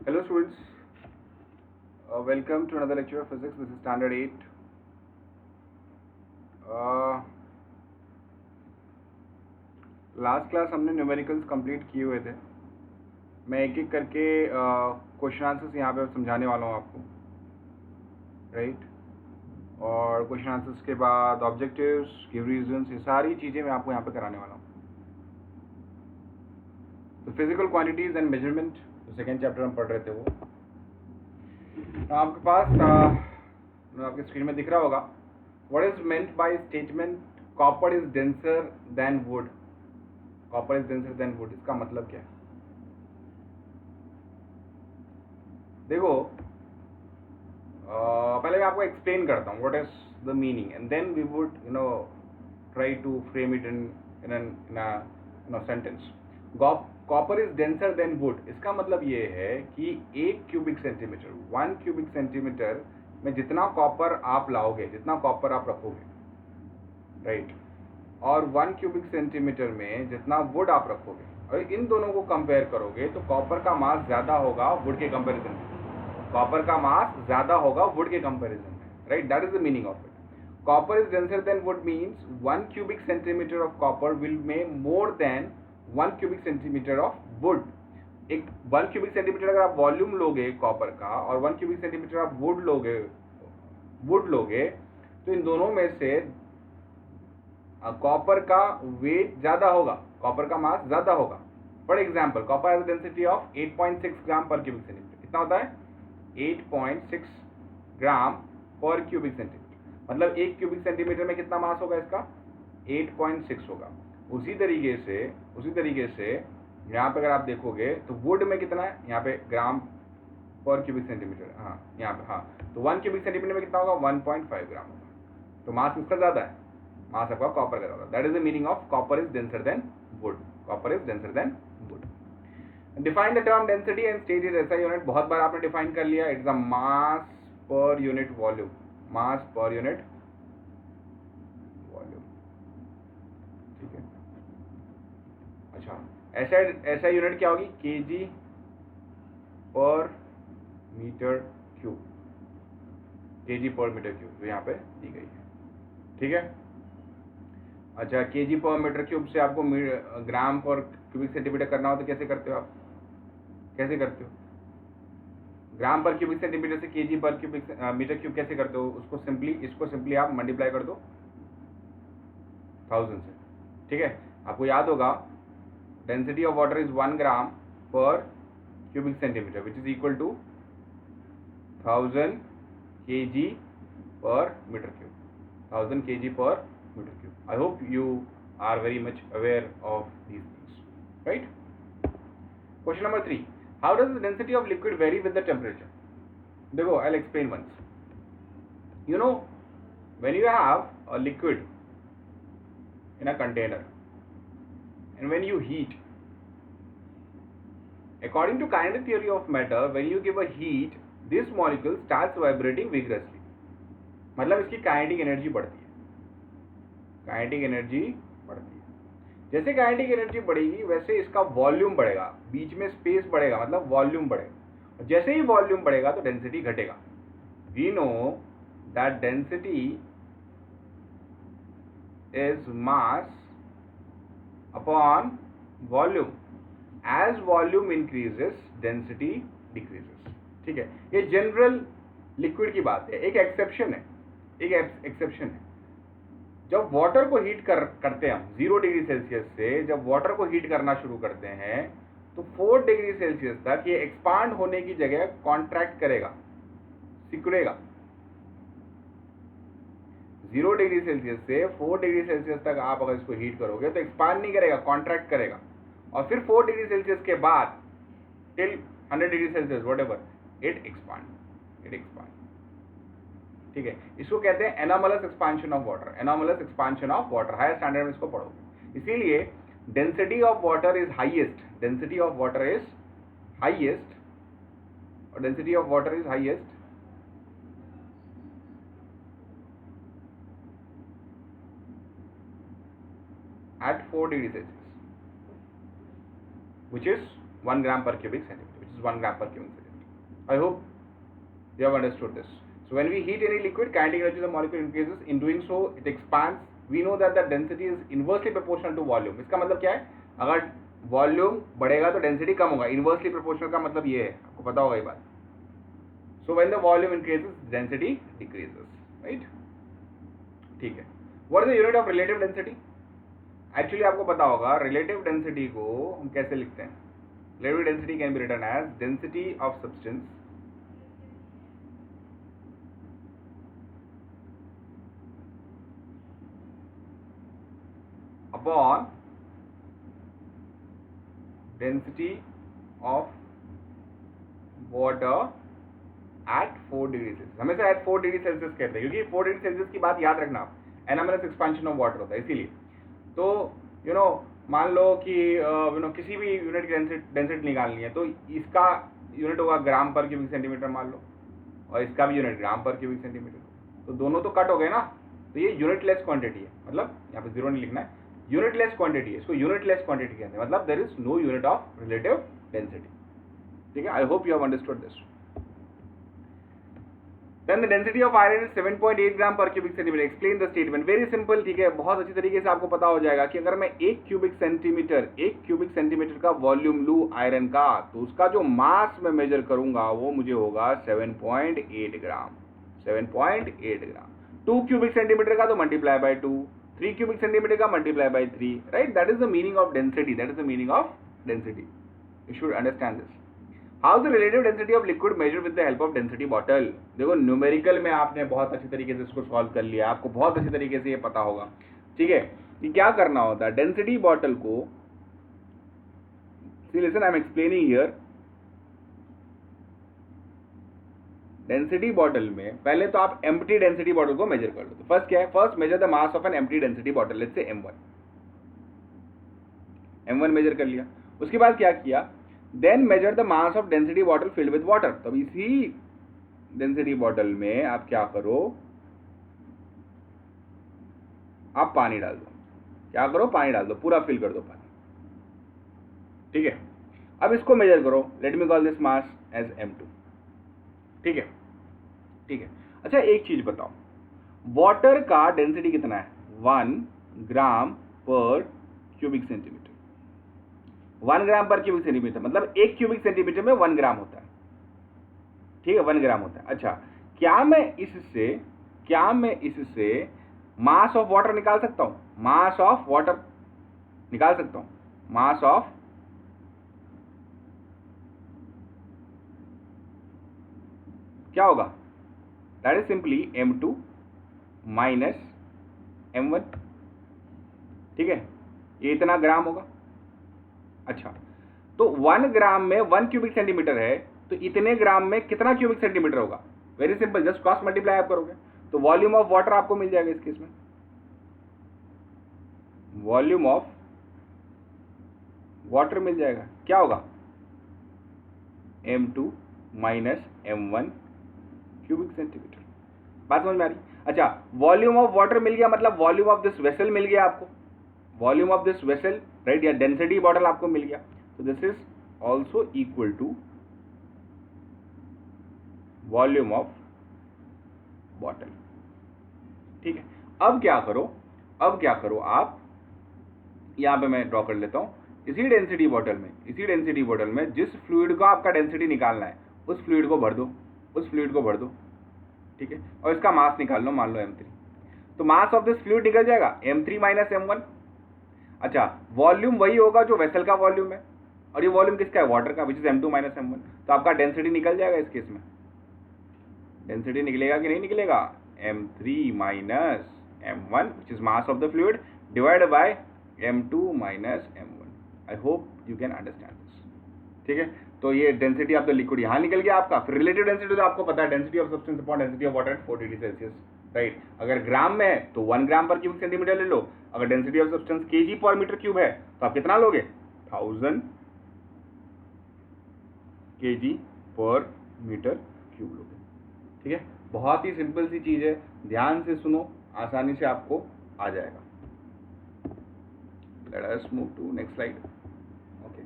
Hello students, welcome to another lecture of physics. This is standard 8. Last class हमने numericals complete किए हुए थे. मैं एक एक करके क्वेश्चन आंसर्स यहाँ पे समझाने वाला हूँ आपको, राइट. और क्वेश्चन आंसर्स के बाद ऑब्जेक्टिव्स, गिव रीजंस, ये सारी चीज़ें मैं आपको यहाँ पे कराने वाला हूँ. तो फिजिकल क्वांटिटीज एंड मेजरमेंट जो सेकेंड चैप्टर हम पढ़ रहे थे वो आपके पास आपके स्क्रीन में दिख रहा होगा. What is meant by statement copper is denser than would. Copper is denser than wood, इसका मतलब क्या है? देखो, पहले मैं आपको एक्सप्लेन करता हूँ what is the meaning and then we would try to frame it in sentence. Copper is denser than wood, इसका मतलब ये है कि 1 क्यूबिक सेंटीमीटर 1 क्यूबिक सेंटीमीटर में जितना कॉपर आप लाओगे, जितना कॉपर आप रखोगे, राइट, और 1 क्यूबिक सेंटीमीटर में जितना वुड आप रखोगे, और इन दोनों को कंपेयर करोगे तो कॉपर का मास ज़्यादा होगा वुड के कंपेरिजन में. कॉपर का मास ज़्यादा होगा वुड के कंपेरिजन में, right. That is the meaning of it. Copper is denser than wood means 1 cubic centimeter of copper will weigh more than 1 cubic centimeter of wood. एक 1 cubic centimeter अगर आप volume लोगे copper का और 1 cubic centimeter आप would लोगे तो इन दोनों में से कॉपर का वेट ज़्यादा होगा, कॉपर का मास ज़्यादा होगा. For example, copper has density of 8.6 gram per cubic centimetre. कितना होता है? 8.6 ग्राम पर क्यूबिक सेंटीमीटर. मतलब 1 क्यूबिक सेंटीमीटर में कितना मास होगा इसका? 8.6 होगा. उसी तरीके से यहाँ पे अगर आप देखोगे तो वुड में कितना है? यहाँ पे ग्राम पर क्यूबिक सेंटीमीटर. हाँ, यहाँ पे, हाँ, तो 1 क्यूबिक सेंटीमीटर में कितना होगा? 1.5 ग्राम होगा. तो मास किसका ज़्यादा है? मास आपका कॉपर का ज़्यादा. That is the meaning of copper is denser than would. Copper is denser than would. Define the term density and state it SI unit. बहुत बार आपने डिफाइन कर लिया. It's a mass per unit volume. Mass per unit volume, ठीक है. अच्छा, ऐसा unit क्या होगी? केजी पर मीटर क्यूब. केजी पर मीटर क्यूब जो यहाँ पे दी गई है, ठीक है. अच्छा, केजी पर मीटर क्यूब से आपको ग्राम पर क्यूबिक सेंटीमीटर करना हो तो कैसे करते हो आप? कैसे करते हो? ग्राम पर क्यूबिक सेंटीमीटर से केजी पर क्यूबिक मीटर क्यूब कैसे करते हो? इसको सिंपली आप मल्टीप्लाई कर दो 1000 से, ठीक है. आपको याद होगा density of water is 1 gram per cubic centimetre which is equal to 1000 kg per metre cube. 1000 kg per metre cube. I hope you are very much aware of these things, right? Question number 3. How does the density of liquid vary with the temperature? देखो, I'll explain once. You know, when you have a liquid in a container and when you heat, according to kinetic theory of matter, when you give a heat, this molecule starts vibrating vigorously. मतलब इसकी kinetic energy बढ़ती है. Kinetic energy बढ़ती है. जैसे kinetic energy बढ़ेगी वैसे इसका वॉल्यूम बढ़ेगा, बीच में स्पेस बढ़ेगा, मतलब वॉल्यूम बढ़ेगा. जैसे ही वॉल्यूम बढ़ेगा तो डेंसिटी घटेगा. We know that density is mass upon volume. As volume increases density decreases, ठीक है. ये जनरल लिक्विड की बात है. एक एक्सेप्शन है. जब वाटर को हीट करते हैं हम 0 डिग्री सेल्सियस से, जब वाटर को हीट करना शुरू करते हैं तो 4 डिग्री सेल्सियस तक ये एक्सपांड होने की जगह कॉन्ट्रैक्ट करेगा, सिकुड़ेगा. 0 डिग्री सेल्सियस से 4 डिग्री सेल्सियस तक आप अगर इसको हीट करोगे तो एक्सपांड नहीं करेगा, कॉन्ट्रैक्ट करेगा. और फिर 4 डिग्री सेल्सियस के बाद till 100 degree Celsius whatever, it expand. ठीक है. इसको कहते हैं anomalous expansion of water. Anomalous expansion of water, higher standard में इसको पढ़ोगे. इसीलिए density of water is highest. Density of water is highest और density of water is highest at 4 degree Celsius, which is 1 gram per cubic centimeter, which is 1 gram per cubic centimeter. I hope you have understood this. So when we heat any liquid, kinetic energy of the molecule increases. In doing so, it expands. We know that the density is inversely proportional to volume. इसका मतलब क्या है? अगर volume बढ़ेगा तो density कम होगा. Inversely proportional का मतलब ये है, आपको पता होगा ये बात. So when the volume increases, density decreases, right? ठीक है. What is the unit of relative density? Actually आपको पता होगा relative density को हम कैसे लिखते हैं. Relative density can be written as density of substance upon density of water at 4 degree Celsius. हमेशा at 4 डिग्री सेल्सियस कहते हैं क्योंकि 4 डिग्री सेल्सियस की बात याद रखना आप, एनामलस एक्सपेंशन ऑफ वाटर होता है इसीलिए. तो मान लो कि किसी भी यूनिट की डेंसिटी निकालनी है तो इसका यूनिट होगा ग्राम पर क्यूबिक सेंटीमीटर मान लो, और इसका भी यूनिट ग्राम पर क्यूबिक सेंटीमीटर. तो दोनों तो कट हो गए ना, तो ये यूनिट लेस क्वांटिटी है. मतलब यहाँ पे जीरो नहीं लिखना है, यूनिट लेस क्वांटिटी है. इसको यूनिट लेस क्वांटिटी कहते हैं. मतलब there is no unit of relative density. ठीक है. I hope you have understood this. Then the density of iron is 7.8 gram per cubic centimetre. Explain the statement. Very simple. ठीक है, बहुत अच्छी तरीके से आपको पता हो जाएगा कि अगर मैं एक क्यूबिक सेंटीमीटर का वॉल्यूम लूँ आयरन का, तो उसका जो मास मैं मेजर करूंगा वो मुझे होगा 7.8 ग्राम. 7.8 ग्राम. 2 क्यूबिक सेंटीमीटर का तो मल्टीप्लाई बाय 2, 3 क्यूबिक सेंटीमीटर का multiply by 3, right. That is the meaning of density. That is the meaning of density. You should understand this. How the relative density of liquid measure with the help of density bottle. देखो numerical में आपने बहुत अच्छी तरीके से इसको solve कर लिया, आपको बहुत अच्छी तरीके से ये पता होगा. ठीक है, कि क्या करना होता है डेंसिटी बॉटल को. See listen, I am explaining here. Density bottle में पहले तो आप एम्प्टी डेंसिटी बॉटल को मेजर कर लो. तो फर्स्ट क्या है, first measure the mass of an empty density bottle. Let's say M1 measure कर लिया. उसके बाद क्या किया, then measure the mass of density bottle filled with water. तो इसी डेंसिटी बॉटल में आप क्या करो, आप पानी डाल दो. क्या करो, पानी डाल दो, पूरा फिल कर दो पानी. ठीक है. अब इसको मेजर करो. Let me call this mass as M2. ठीक है. ठीक है. अच्छा एक चीज बताओ, वाटर का डेंसिटी कितना है? 1 gram per cubic centimetre. 1 gram per cubic centimetre मतलब 1 क्यूबिक सेंटीमीटर में 1 ग्राम होता है. ठीक है, 1 ग्राम होता है. अच्छा, क्या मैं इससे मास ऑफ वाटर निकाल सकता हूं? मास ऑफ वाटर निकाल सकता हूं. मास ऑफ क्या होगा? That is simply M2 minus M1. ठीक है, ये इतना ग्राम होगा. अच्छा, तो 1 ग्राम में 1 क्यूबिक सेंटीमीटर है, तो इतने ग्राम में कितना क्यूबिक सेंटीमीटर होगा? Very simple, just cross multiply आप करोगे तो वॉल्यूम ऑफ वाटर आपको मिल जाएगा. इस केस में वॉल्यूम ऑफ वाटर मिल जाएगा. क्या होगा? M2 minus M1 cubic centimetre. बात समझ में आ रही? अच्छा, वॉल्यूम ऑफ वाटर मिल गया मतलब वॉल्यूम ऑफ दिस वेसल मिल गया आपको. Volume of this vessel, right, या डेंसिटी बॉटल आपको मिल गया. तो this is also equal to volume of bottle. ठीक है. अब क्या करो आप, यहां पे मैं ड्रॉ कर लेता हूं. इसी डेंसिटी बॉटल में जिस फ्लूइड का आपका डेंसिटी निकालना है उस फ्लूइड को भर दो. ठीक है, और इसका मास निकाल लो, मान लो M3. तो मास ऑफ दिस फ्लूइड निकल जाएगा M3 माइनस M1. अच्छा, वॉल्यूम वही होगा जो वेसल का वॉल्यूम है, और ये वॉल्यूम किसका है? वाटर का, which is M2 minus M1. तो आपका डेंसिटी निकल जाएगा. इस केस में डेंसिटी निकलेगा कि नहीं निकलेगा? M3 minus M1 which is mass of the fluid divide by M2 minus M1. I hope you can understand this. ठीक है, तो ये डेंसिटी ऑफ द लिक्विड यहाँ निकल गया आपका. फिर रिलेटिव डेंसिटी तो आपको पता है, density of substance upon density of water at 4 degree Celsius, right. अगर ग्राम में है तो 1 ग्राम पर क्यूबिक सेंटीमीटर ले लो. अगर density of substance kg per metre cube है तो आप कितना लोगे? 1000 kg पर मीटर क्यूब लोगे. ठीक है, बहुत ही सिंपल सी चीज है, ध्यान से सुनो, आसानी से आपको आ जाएगा. Let us move to next slide. Okay,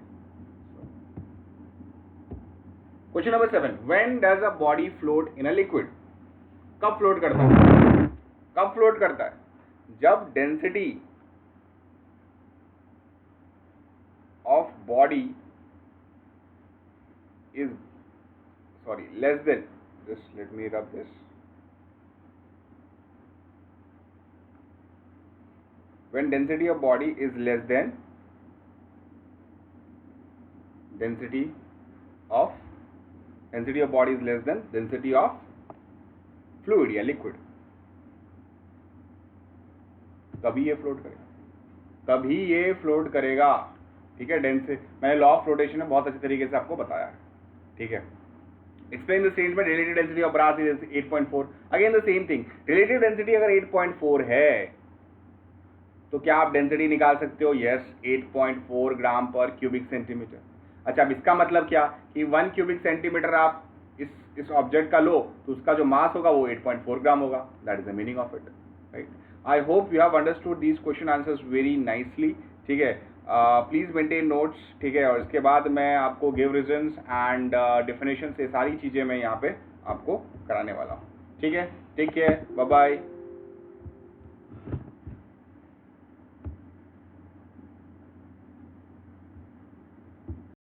question number 7, when does a body float in a liquid? कब फ्लोट करता है? कब फ्लोट करता है? जब density of body is less than, just let me rub this, when density of body is less than density of body is less than density of fluid या liquid, तभी ये फ्लोट करेगा, ठीक है। मैंने लॉ ऑफ फ्लोटेशन में बहुत अच्छे तरीके से आपको बताया है, ठीक है। Explain the statement relative density of brass is 8.4। Again the same thing, relative density अगर 8.4 है तो क्या आप डेंसिटी निकाल सकते हो? यस, 8.4 ग्राम पर क्यूबिक सेंटीमीटर। अच्छा, अब इसका मतलब क्या कि 1 क्यूबिक सेंटीमीटर आप इस ऑब्जेक्ट का लो तो उसका जो मास होगा वो 8.4 ग्राम होगा। That is the meaning of it, right. I hope you have understood these question answers very nicely, ठीक है। प्लीज़ मेंटेन नोट्स, ठीक है। और इसके बाद मैं आपको गिव रीजंस एंड डेफिनेशन से सारी चीज़ें मैं यहाँ पे आपको कराने वाला हूँ, ठीक है। Take care, bye bye.